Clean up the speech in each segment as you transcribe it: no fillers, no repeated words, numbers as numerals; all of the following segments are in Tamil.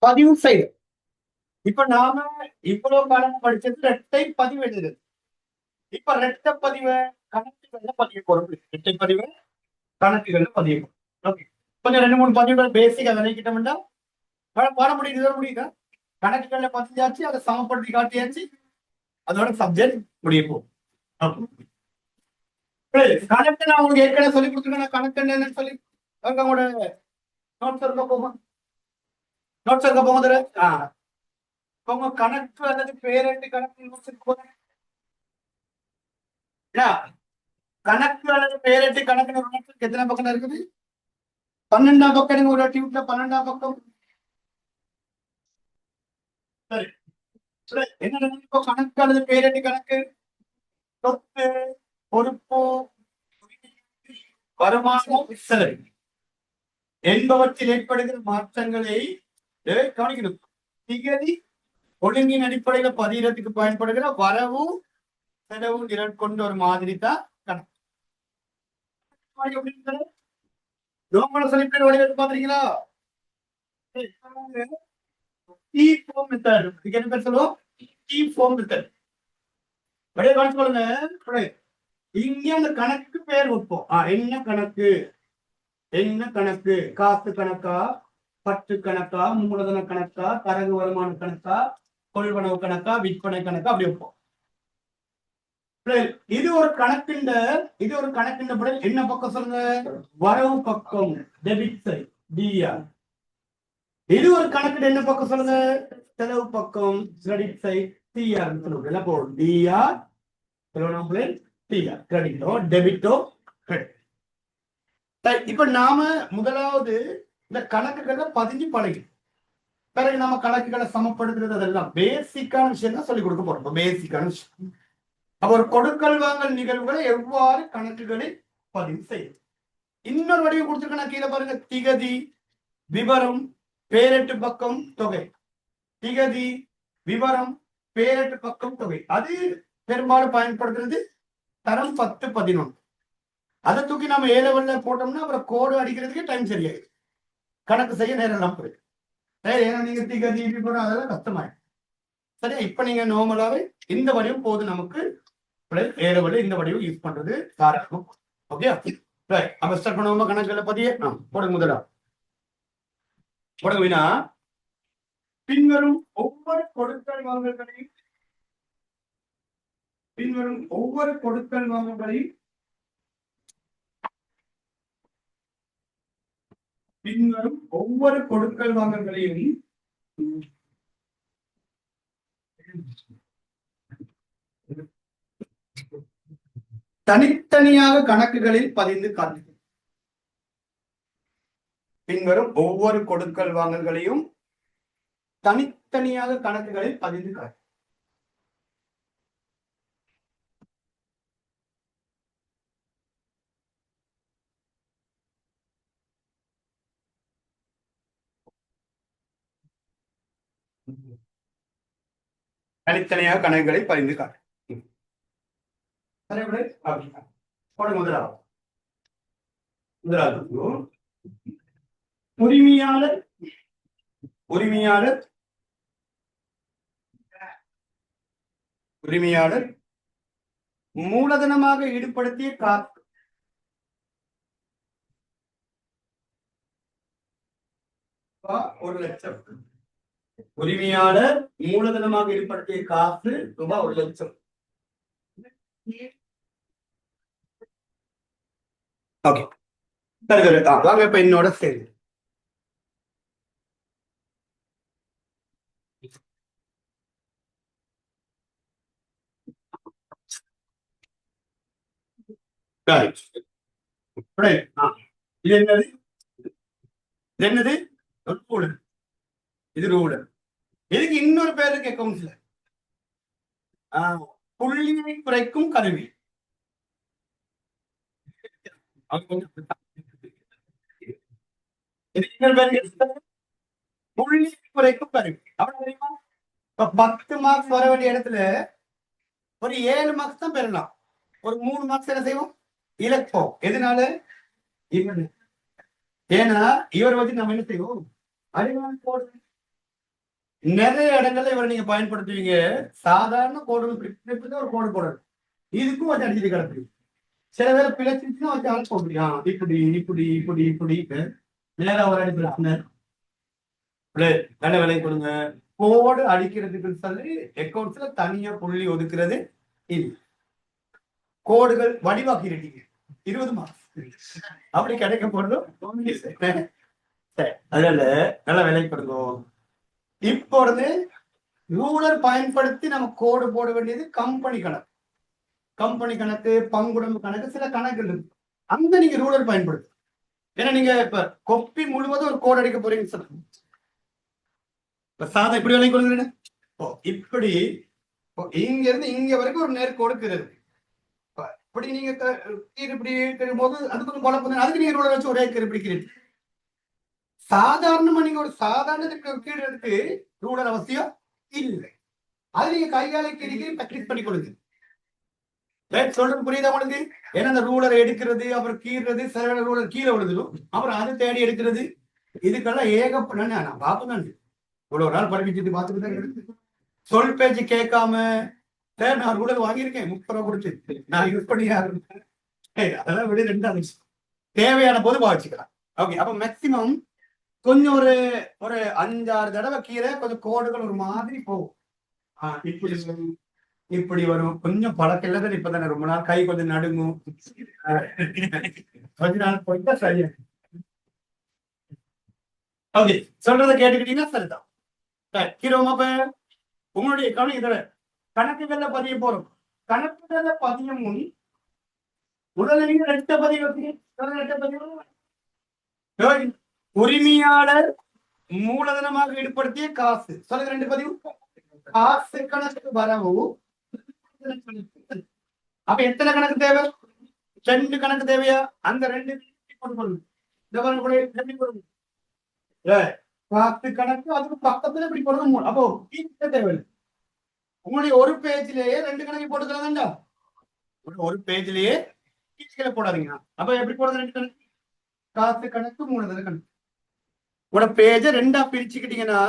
பதிவு செய்து இப்ப நாம இவ்வளவு காலம் படிச்சது ரெட்டை பதிவு எழுதுறது. இப்ப ரெட்டை பதிவை கணக்குகள்ல பதிவு போறோம். ரெட்டை பதிவை கணக்குகள்ல பதிவு ஓகே. கொஞ்சம் 2-3 பதிவுகள் பேசிக்கா விளைக்கிட்டோம்னா பாட முடியுது முடியுதா? கணக்குகள்ல பதிஞ்சாச்சு, அதை சமப்படுத்தி காட்டியாச்சு, அதோட சப்ஜெக்ட் முடிய போகும். கணக்கு நான் உங்களுக்கு ஏற்கனவே சொல்லி கொடுத்துருக்கேன். கணக்கு என்னன்னு சொல்லி உங்களோட நோட்ஸ் இருக்க போகும். நோட்ஸ் இருக்க போகுது. உங்க கணக்கு அல்லது பேரெட்டு கணக்கு போதும். கணக்கு அல்லது பேரெட்டு கணக்கு எத்தனை பக்கம் இருக்குது? 12ஆம் பக்கம். ஒரு டியூட்ல 12ஆம் பக்கம். சரி, என்ன கணக்கு அல்லது பேரெட்டு கணக்கு? சொத்து, பொறுப்பு, வருமானம், செலவு என்பவற்றில் ஏற்படுகிற மாற்றங்களை கவனிக்கணும். திகதி ஒழுங்கின் அடிப்படையில பதிகிறதுக்கு பயன்படுகிற வரவு செலவு நிரல் கொண்ட ஒரு மாதிரி தான் கணக்கு. பாத்தீங்களா? இங்க அந்த கணக்கு பேர் வைப்போம். என்ன கணக்கு? என்ன கணக்கு? காசு கணக்கா, பற்று கணக்கா, மூலதன கணக்கா, தரகு வருமான கணக்கா, கொள்வனவு கணக்கா, விற்பனை கணக்கா, அப்படி வைப்போம். இது ஒரு கணக்குண்ட என்ன பக்கம் சொல்லுங்க? வரவு பக்கம், டெபிட் சைடு, டிஆர். இது ஒரு கணக்கு என்ன பக்கம் சொல்லுங்க? செலவு பக்கம், கிரெடிட் சைடு, டிஆர் சொல்லுங்க. அப்போ டிஆர் கிரெடிட்டோ டெபிட்டோ. இப்ப நாம முதலாவது இந்த கணக்குகளை பதிஞ்சு பழகி பிறகு நம்ம கணக்குகளை சமப்படுத்துறது அதெல்லாம் பேசிக்கான விஷயம் தான் சொல்லிக் கொடுக்க போறோம். பேசிக்கான விஷயம். அப்ப ஒரு கொடுக்கல் வாங்கல் நிகழ்வுகளை எவ்வாறு கணக்குகளில் பதிவு செய்யும். இன்னொரு வடிவம் கொடுத்துருக்க கீழே பாருங்க. திகதி, விவரம், பேரெட்டு பக்கம், தொகை. திகதி, விவரம், பேரெட்டு பக்கம், தொகை. அது பெரும்பாலும் பயன்படுத்துறது தரம் 10, 11. அதை தூக்கி நம்ம A லெவல்ல போட்டோம்னா அப்புறம் கோடு அடிக்கிறதுக்கே டைம் சரியாயிடும். கணக்கு செய்ய நேரம் எல்லாம் போயிடும். ஏன்னா நீங்க திகதி விவரம் அதெல்லாம் கஷ்டமாயிடும். சரியா? இப்ப நீங்க நார்மலாவே இந்த வடிவம் போது நமக்கு A லெவல்ல இந்த வடிவம் யூஸ் பண்றது தாராளம். ஓகே. அப்ப ஸ்டார்ட் பண்ணுவோமா? கணக்குல பதிய போடுங்க. முதலா போடுங்க. வினா பின்வரும் ஒவ்வொரு கொடுக்கல் வாங்கல்களையும் தனித்தனியாக கணக்குகளில் பதிந்து காட்டு. பின்வரும் ஒவ்வொரு கொடுக்கல் வாங்கல்களையும் தனித்தனியாக கணக்குகளில் பதிந்து காட்டு. தனித்தனியாக கணக்குகளை பதிந்து காட்டு. முதலாவது உரிமையாளர் மூலதனமாக ஈடுபடுத்திய காசு ₹1,00,000. உரிமையாளர் மூலதனமாக ஈடுபடுத்திய காசு ₹1,00,000. ஓகே. வாங்க இப்ப என்னோட சேர்ந்து இது என்னது? இது ரூலர். இதுக்கு இன்னொரு பேர் இருக்கு அக்கவுண்ட்ஸ்ல. புள்ளியை குறைக்கும் கருவி. புள்ளி குறைக்கும் கருவி. அவ்வளவு தெரியுமா? இப்ப 10 மார்க்ஸ் வர வேண்டிய இடத்துல ஒரு 7 மார்க்ஸ் தான் பெறலாம். ஒரு 3 மார்க்ஸ் என்ன செய்வோம்? இழப்போம். எதனால? இவர். ஏன்னா இவர் வச்சு நம்ம என்ன செய்வோம்? அறிவான கோடு நிறைய இடங்கள்ல இவரை நீங்க பயன்படுத்துவீங்க. சாதாரண கோடு ஒரு கோடு போடணும். இதுக்கும் வச்சு அடிச்சுட்டு கிடக்கு. சில பேர் பிழைச்சிருச்சுன்னா வச்சு ஆள் போக முடியும். இப்படி இப்படி இப்படி இப்படி நேரம் ஒரு அடிப்பு நல்ல விலை கொடுங்க. கோடு அடிக்கிறதுக்கு சொல்லி அக்கௌண்ட்ஸ்ல தனியா புள்ளி ஒதுக்குறது இல்லை. கோடுகள் வடிவாக்கிட்டீங்க 20 மார்க் அப்படி கிடைக்க போறதும் அதனால நல்ல விலை கொடுக்கும். இப்பொழுது ரூலர் பயன்படுத்தி நம்ம கோடு போட வேண்டியது கம்பெனி கணக்கு. கம்பெனி கணக்கு, பங்குடம்பு கணக்கு, சில கணக்குகள் இருக்கு. அந்த நீங்க ரூலர் பயன்படுத்து. ஏன்னா நீங்க இப்ப கொப்பி முழுவதும் ஒரு கோடு அடிக்க போறீங்கன்னு சொல்லுங்க. இப்ப சாதம் இப்படி விலை கொடுக்குறீங்க. இப்படி இங்க இருந்து இங்க வரைக்கும் ஒரு நேர் கொடுக்கிறது. இப்படி நீங்க இப்படி போது அது கொஞ்சம் குழப்பம். அதுக்கு நீங்க ரூலர் வச்சு ஒரே கீரை பிடிக்கிறீங்க. சாதாரணமா நீங்க ஒரு சாதாரண கீழதுக்கு ரூலர் அவசியம் இல்லை. அது நீங்க கையாலை கீழே பிராக்டிஸ் பண்ணி கொடுங்க. சொல்றது புரியுதா உங்களுக்கு? ஏன்னா அந்த ரூலரை எடுக்கிறது, அப்புறம் கீறது, சில ரூலர் கீழே விழுந்துடும், அப்புறம் அதை தேடி எடுக்கிறது, இதுக்கெல்லாம் ஏகப்பட்ட நான் பார்ப்பேன். இவ்வளவு நாள் படிப்பிச்சுட்டு பார்த்துட்டு தான் இருக்கு. சொல் பேச்சு கேட்காம நான் ரூலர் வாங்கியிருக்கேன் 30 ரூபா கொடுத்து நான் யூஸ் பண்ணி அதெல்லாம் விட 2 தேவையான போது பாவிச்சுக்கலாம். ஓகே, அப்ப மேக்சிமம் கொஞ்சம் ஒரு 5-6 தடவை கீரை கொஞ்சம் கோடுகள் ஒரு மாதிரி போகும். இப்படி இப்படி வரும். கொஞ்சம் பழக்கம் இல்லதான் இப்பதானே ரொம்ப நாள் கை கொஞ்சம் நடுங்கும். கொஞ்ச நாள் போயிட்டா சரியா. ஓகே, சொல்றதை கேட்டுக்கிட்டீங்கன்னா சரிதான். அப்ப உங்களுடைய இதுல கணக்குகள்ல பதிய போறோம். கணக்குகள்ல பதியும் முன் முதலில் 2 பதிவு உரிமையாளர் மூலதனமாக ஈடுபடுத்திய காசு. சொல்லுங்க 2 பதிவு. காசு கணக்கு வரவு. அப்ப எத்தனை கணக்கு தேவை? 2 கணக்கு தேவையா? அந்த 2 காசு கணக்கு அதுக்கு பக்கத்துல இப்படி போடுறது. அப்போ தேவையில்லை. உங்களுடைய ஒரு பேஜ்லயே 2 கணக்கு போட்டுக்கலாம்டா. ஒரு பேஜ்லயே போடாதீங்க. அப்ப எப்படி போடுறது? 2 கணக்கு. காசு கணக்கு, மூலதன கணக்கு. உங்களோட பேஜ 2ஆ பிரிச்சுக்கிட்டீங்கன்னா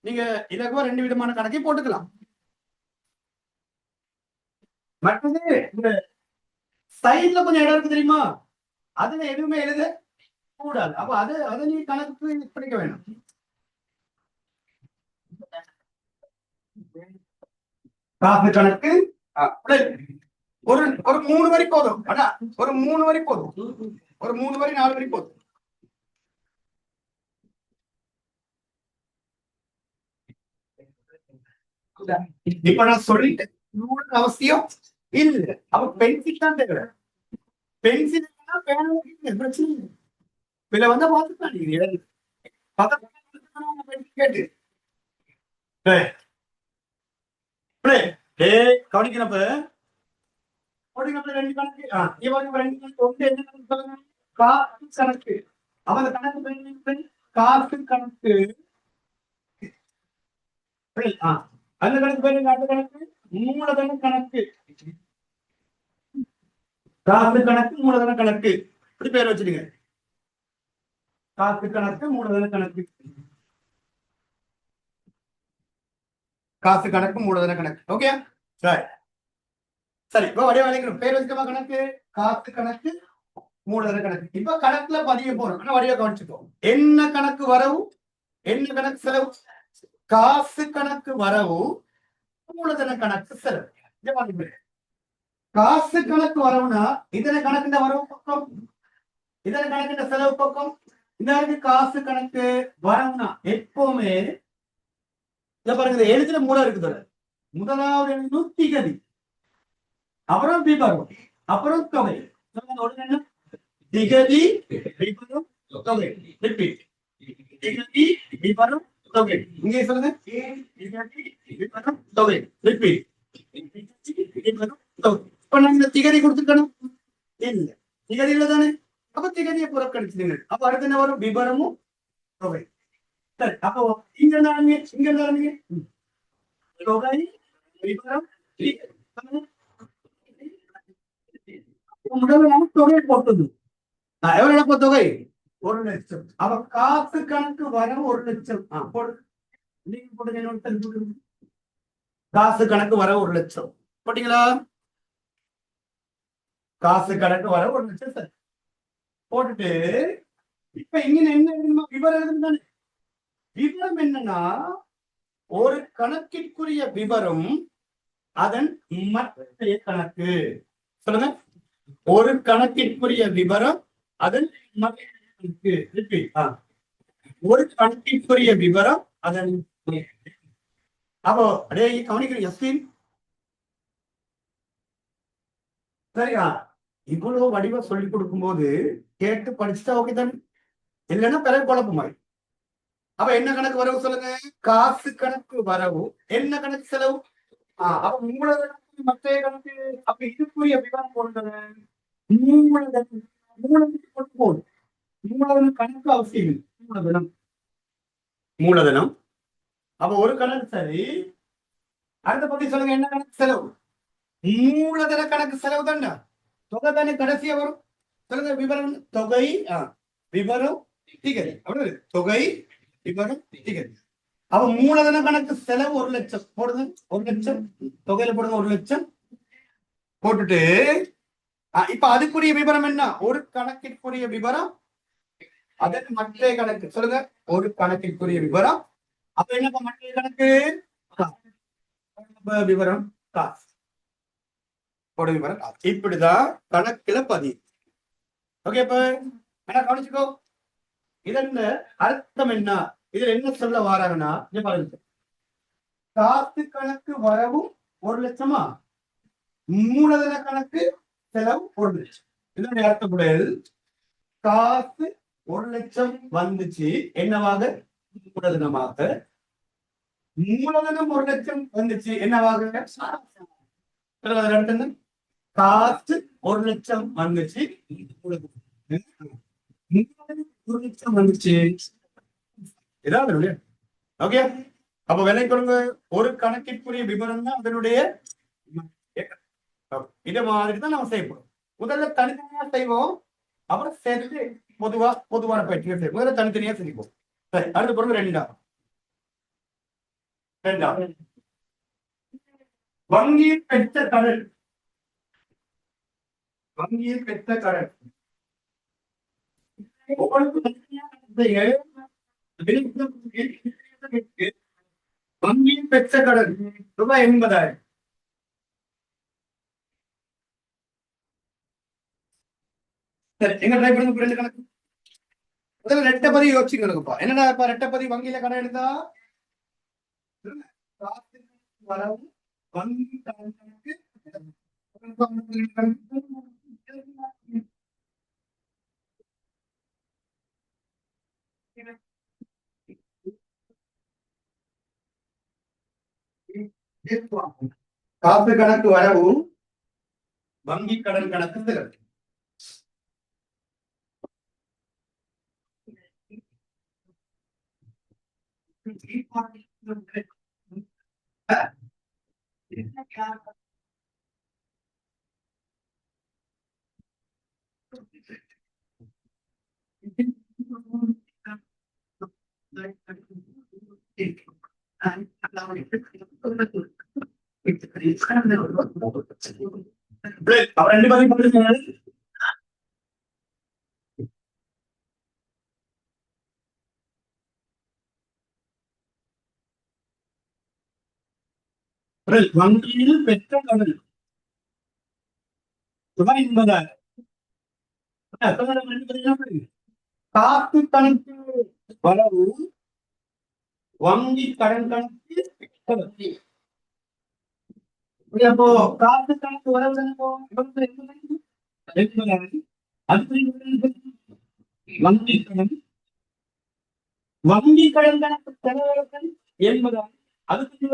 நீங்க இலகுவா 2 விதமான கணக்கை போட்டுக்கலாம். மற்றது இந்த சைட்ல கொஞ்சம் இடம் இருக்கு தெரியுமா? அதுல எதுவுமே எழுத கூடாது. அப்ப அதை நீ கணக்கு படிக்க வேணும். காசு கணக்கு ஒரு 3 வரி போதும். ஒரு 3 வரி போதும். ஒரு 3 வரி 4 வரி போதும். இப்ப நான் சொல்லிட்டேன் அவசியம் இல்ல. அப்ப பென்சில் தான் தேவை. பென்சில் பிரச்சனை இல்லை. இதுல வந்தா பார்த்துக்கலாம். நீங்க கேட்டு கவனிக்கிறப்ப 2 கணக்கு. இவங்க 2 கணக்கு ஒன்று என்ன கணக்கு? காசு கணக்கு. அவங்க கணக்கு காசு கணக்கு. அந்த கணக்கு பேரு அந்த கணக்கு மூலதன கணக்கு. காசு கணக்கு, மூலதன கணக்கு. இப்படி பேர் வச்சிருங்க. காசு கணக்கு, மூலதன கணக்கு. காசு கணக்கு, மூலதன கணக்கு. ஓகே, சரி. இப்ப வடிவ பேர் வச்சுக்கமா கணக்கு. காசு கணக்கு, மூலதன கணக்கு. இப்ப கணக்குல பதிய போறோம். வடிவ கவனிச்சுக்கோ. என்ன கணக்கு வரவு, என்ன கணக்கு செலவு? காசு கணக்கு வரவு, மூலதன கணக்கு செலவு. காசு கணக்கு வரவுனா இதனை கணக்கு வரவு பக்கம், இதனை கணக்கு செலவு பக்கம். இந்த காசு கணக்கு வரவுனா எப்பவுமே பாருங்க எழுத்துல மூலம் இருக்குது. முதலாவது திகதி, அப்புறம் விபரம், அப்புறம் தொகை. திகதி, விபரம், தொகை. திகதி, விபரம், தொகை. இங்கே சொல்லுங்க. திகதி, விபரம், தொகை. ரிப்பீட். இப்ப நாங்க திகதி கொடுத்துருக்கணும் இல்ல. திகதி இல்ல தானே. அப்ப திகதியை புறக்கணிச்சிருங்க. அப்ப அடுத்து என்ன வரும்? விபரமும் தொகை. சரி, அப்போ இங்க இருந்தாங்க, இங்க இருந்தாங்க தொகை, விபரம், முதல்ல நம்ம தொகை போட்டது எவ்வளவு இழப்பு தொகை 1,00,000. அவ காசு கணக்கு வர 1,00,000. போடு நீங்க போடுங்க. காசு கணக்கு வர 1,00,000 போட்டீங்களா? காசு கணக்கு வர 1,00,000 சரி போட்டுட்டு இப்ப இங்க என்ன எழுதணுமா? விவரம் எழுதுதானே. விவரம் என்னன்னா ஒரு கணக்கிற்குரிய விவரம் அதன் மற்ற கணக்கு. சொல்லுங்க. ஒரு கணக்கிற்குரிய விவரம் அதன் மற்ற கணக்கு. ஒரு கணக்கிற்குரிய விவரம் அதன் அப்போ அடே கவனிக்கிறீங்க எஸ்பின் சரியா? இவ்வளவு வடிவம் சொல்லி கொடுக்கும் போது கேட்டு படிச்சுட்டா ஓகே தானே? இல்லைன்னா பிறகு குழப்பமாய். அப்ப என்ன கணக்கு வரவு சொல்லுங்க? காசு கணக்கு வரவு. என்ன கணக்கு செலவு? அப்ப மூலதனத்துக்கு மற்ற கணக்கு. அப்ப இதுக்குரிய விவரம் போடுங்க. மூலதனம் மூலதனத்துக்கு கொண்டு போகுது. மூலதனம் கணக்கு அவசியம் இல்லை. மூலதனம் மூலதனம். அப்ப ஒரு கணக்கு சரி. அடுத்த பத்தி சொல்லுங்க. என்ன கணக்கு செலவு? மூலதன கணக்கு செலவு தானே. தொகை தானே கடைசியா வரும். சொல்லுங்க. விவரம் தொகை விவரம் திகதி. அவ்வளவு தொகை விவரம் திகதி. அப்ப மூலதன கணக்கு செலவு 1,00,000 போடுங்க. 1,00,000 தொகையில போடுங்க. 1,00,000 போட்டுட்டு இப்ப அதுக்குரிய விவரம் என்ன? ஒரு கணக்கிற்குரிய விவரம் அதற்கு மற்ற கணக்கு. சொல்லுங்க. ஒரு கணக்கிற்குரிய விவரம் அப்ப என்ன மற்ற கணக்கு விவரம் காசு போட விவரம் காசு. இப்படிதான் கணக்குல பதிவு. ஓகே. இப்ப என்ன கவனிச்சுக்கோ. இதன் அர்த்தம் என்ன? இதுல என்ன சொல்ல வராங்கன்னா பாருங்க. காசு கணக்கு வரவும் 1,00,000 மூலதன கணக்கு செலவு 1,00,000. இதனுடைய அர்த்தப்படையில் காசு 1,00,000 வந்துச்சு என்னவாக? மூலதனமாக. மூலதனம் 1,00,000 வந்துச்சு என்னவாக? காசு 1,00,000 வந்துச்சு 1,00,000 வந்துச்சு. ஏதாவது ஓகே. அப்ப விலை கொடுங்க. ஒரு கணக்கிற்குரிய விவரம் தான் அதனுடைய. இதை மாதிரி தான் நம்ம செய்யப்படும். முதல்ல தனித்தனியா செய்வோம். அப்புறம் சேர்த்து பொதுவான பயிற்சிகள் செய்வோம். முதல்ல தனித்தனியா செஞ்சுப்போம். சரி. அடுத்த பொருள் ரெண்டாம் வங்கியில் பெற்ற கடன். வங்கியில் பெற்ற கடன் வங்கியில் பெற்ற கடன் ரூபாய் 80,000. சரி. எங்க ட்ரை பண்ணுங்க. ரெண்டு கணக்கு முதல்ல ரெட்டப்பதி யோசிச்சுக்கணுப்பா. என்னடா இப்ப ரெட்டப்பதி வங்கியில கடன் எடுத்தா வரவு வங்கி கடன் கணக்கு காசு கணக்கு வரவு வங்கி கடன் கணக்கு செலவு. ரெண்டு பேரும் பண்ணுங்க. வங்கியில் பெற்ற கடன் ரூபாய் 80,000. காசு கணக்கு வரவு வங்கி கடன் கணக்கு. அப்போ காசு கணக்கு வரவு வங்கி கடன் வங்கி கடன் கணக்கு செலவுகள் 80,000. அதுக்கு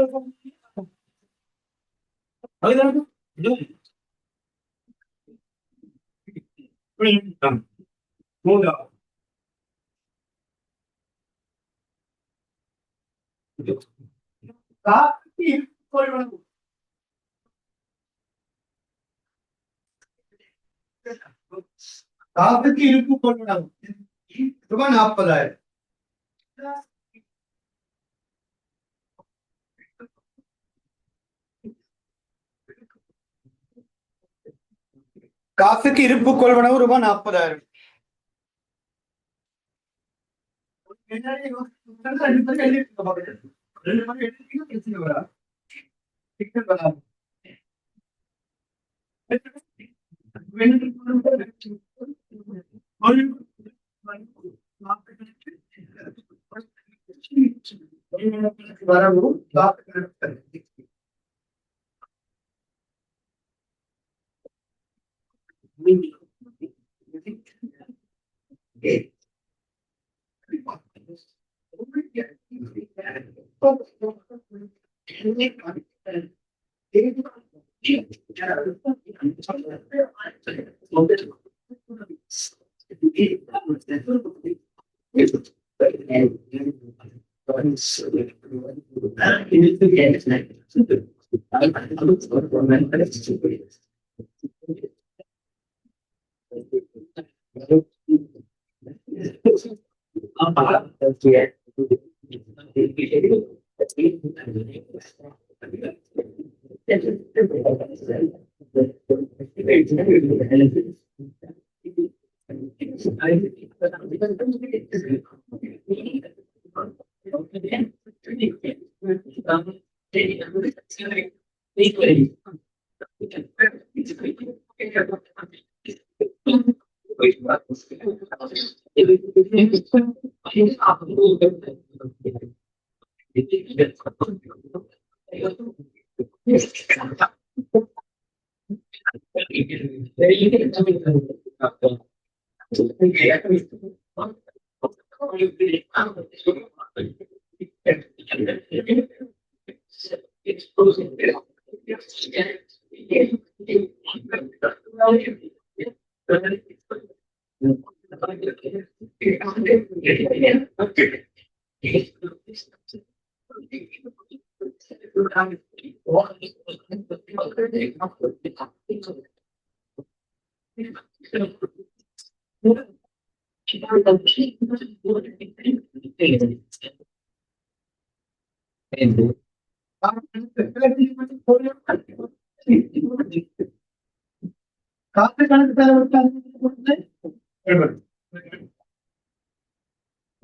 மூன்றாவது காசு கொள்வனவு காசுக்கு இருப்பு கொள்வனவு ரூபாய் 40,000. காசுக்கு இருப்பு கொள்வனவு ரூபாய் 40,000. வரவு காத்து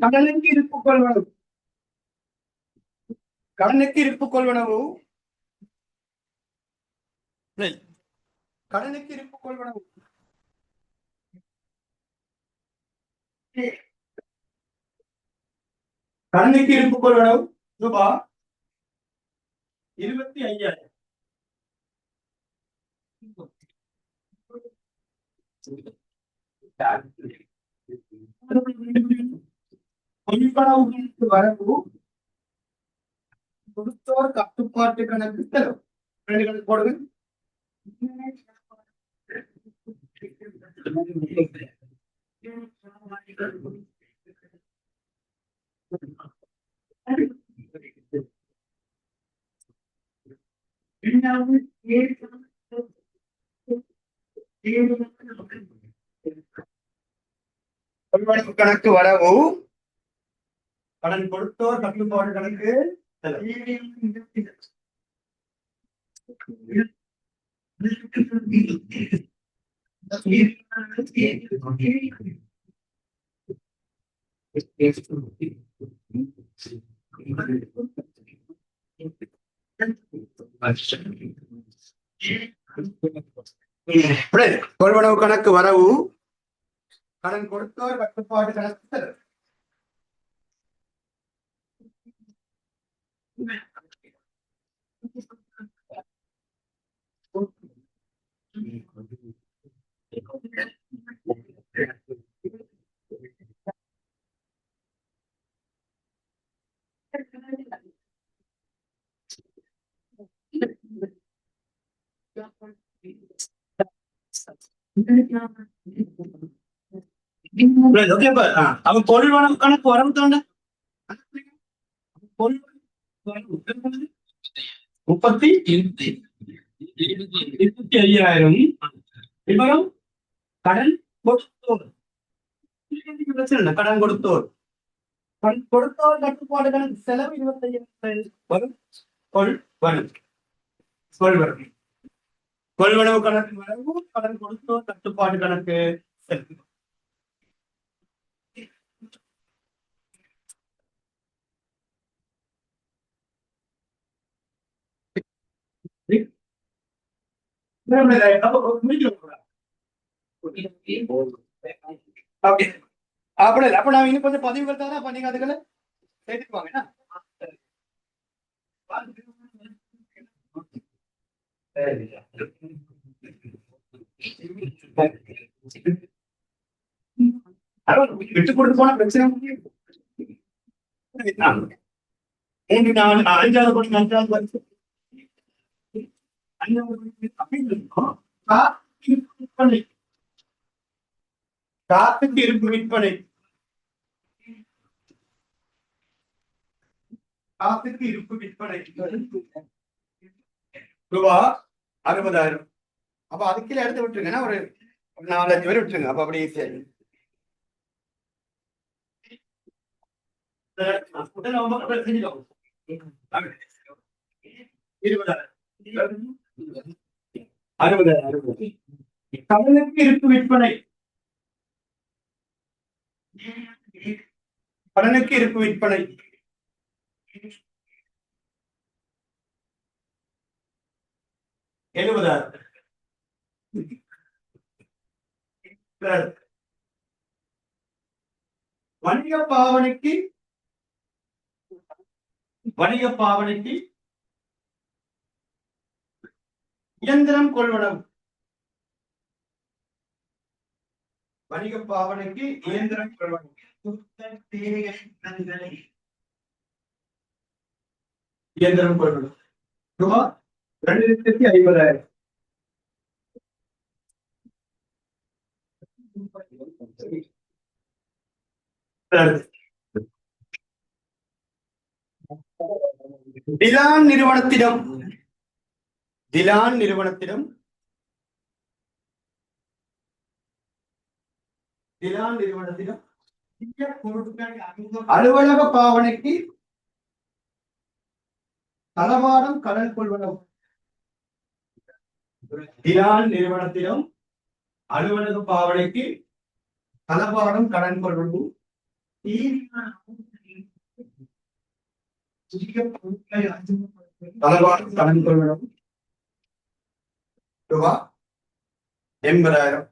கடனுக்கு இருப்பு கொள்வனவு கடனுக்கு இருப்பு கொள்வனவு கடனுக்கு இருப்பு கொள்வனவு கடனுக்கு இருப்பு கொள்வனவு ரூபாய் 25,000. முன்பணவுகளுக்கு வரவு கொடுத்தோர் கட்டுப்பாட்டு கணக்கு செலவு 2 கணக்கு போடுங்க. கணக்கு வரவு கடன் கொடுத்தோர் கட்டுப்பாடு கணக்கு கொள்வனவு கணக்கு வரவு கடன் கொடுத்தோர் கட்டுப்பாடு கணக்கு அவன் கொள்வனவு கணக்கு வரவு தாண்ட 25,000 இவரும் கடன் கொடுத்தோர். பிரச்சனை இல்லை, கடன் கொடுத்தோர். கொடுத்தோர் கட்டுப்பாடு கணக்கு செலவு 25,000 கொள்வனவு. கொள்வனவு கொள்வனவு கணக்கு வரவு, கடன் கொடுத்தோர் கட்டுப்பாடு கணக்கு செலவு. அப்படி இல்லை, அப்ப நான் இன்னும் கொஞ்சம் பதிவுகள் தானே, அப்ப நீங்க அதுகளை சேர்த்துட்டு வாங்க. விட்டு கொடுத்து போன பிரச்சனை. 3, 4, 5வது படி 5வது வருஷம் காத்துக்கு இருப்பு விற்பனை. காத்துக்கு இருப்பு விற்பனை ரூபா 60,000. அப்ப அதுக்குள்ள எடுத்து விட்டுருங்கன்னா ஒரு 4-5 பேர் விட்டுருங்க. அப்ப அப்படி ஈஸியா 60,000. கடனுக்கு இருப்பு விற்பனை. கடனுக்கு இருப்பு விற்பனை 70,000. வணிக பாவனைக்கு இயந்திரம் கொள்வனவு. வணிக பாவனைக்கு இயந்திரம் கொள்வனவு. இயந்திரம் கொள்வனவு ரூபாய் 2,50,000. டிலான் நிறுவனத்திடம் அலுவலக பாவனைக்கு தளவாடம் கடன் கொள்வனவு. டிலான் நிறுவனத்திடம் அலுவலக பாவனைக்கு தளவாடம் கடன் கொள்வனவு. தளவாடம் கடன் கொள்வனவு ரூபாய் 80,000.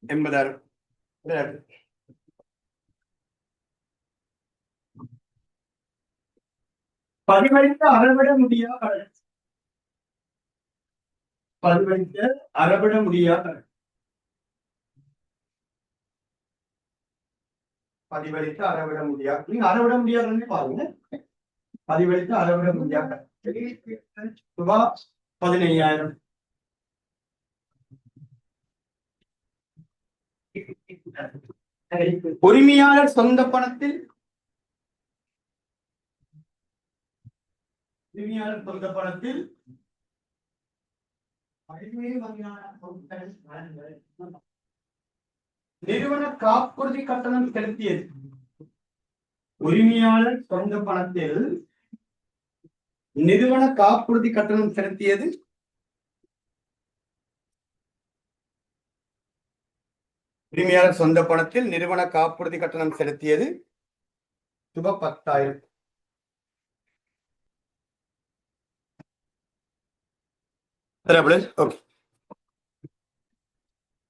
80,000. பதிவளித்த அறவிட முடியா கடன். பதிவளித்த அறவிட முடியா கடன். பதிவளித்த அறவிட முடியா. நீங்க அறவிட முடியாதுன்னு பாருங்க. பதிவளித்த அறவிட முடியா ரூபாய் 15,000. உரிமையாளர் சொந்த பணத்தில் நிறுவன காப்புறுதி கட்டணம் செலுத்தியது. உரிமையாளர் சொந்த பணத்தில் நிறுவன காப்புறுதி கட்டணம் செலுத்தியது உரிமையாளர் சொந்த பணத்தில் நிறுவன காப்புறுதி கட்டணம் செலுத்தியது ரூபாய் 10,000. ஓகே.